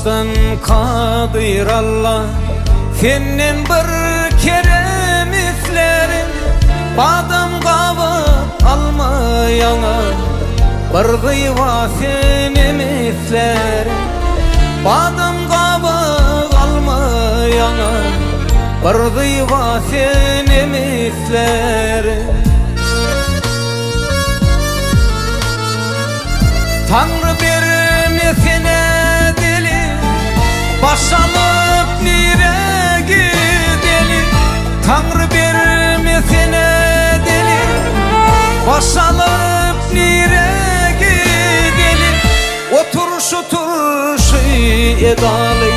Bağıştan kadir Allah, senin bir kerem iflerin. Badam kava almayana, bir gıyva senin iflerin. Badam kava almayana, bir gıyva senin iflerin. Tanrı vermesine deli, baş alıp nire gidelim. Tanrı vermesine deli, baş alıp nire gidelim. Oturuşu turşu edalı,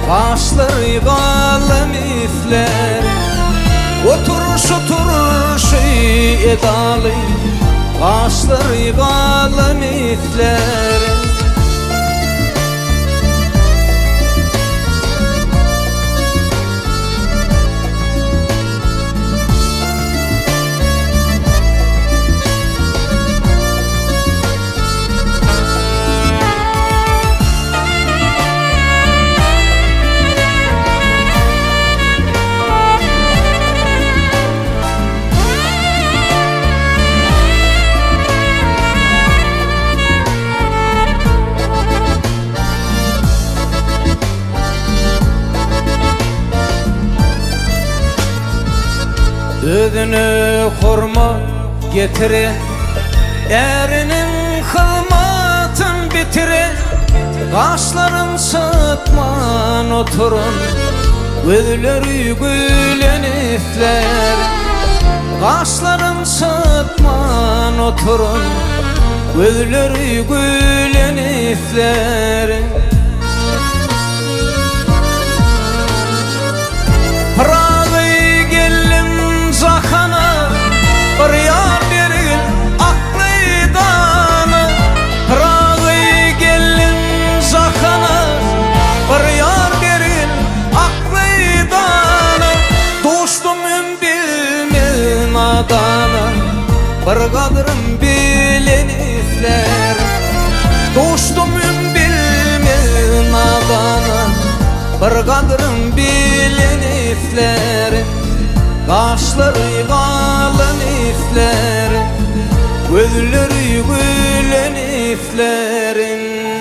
kaşları kalem ifler. Oturuşu turşu edalı, kaşları kalem ifler. Özünü hurma getire, erinin hılmatın bitire. Kaşların sıtman oturun, gözleri gülen ifler. Kaşların sıtman oturun, gözleri gülen ifler. Bir yar verin aklı dana, Prag'ı gelin zakana. Bir yar verin aklı dana, dostumum bilmeyin adana. Bir kadırım bilen ifler, dostumum bilmeyin adana. Bir kadırım bilen ifler. Kaşları kalın ifler, gözleri gülen iflerin.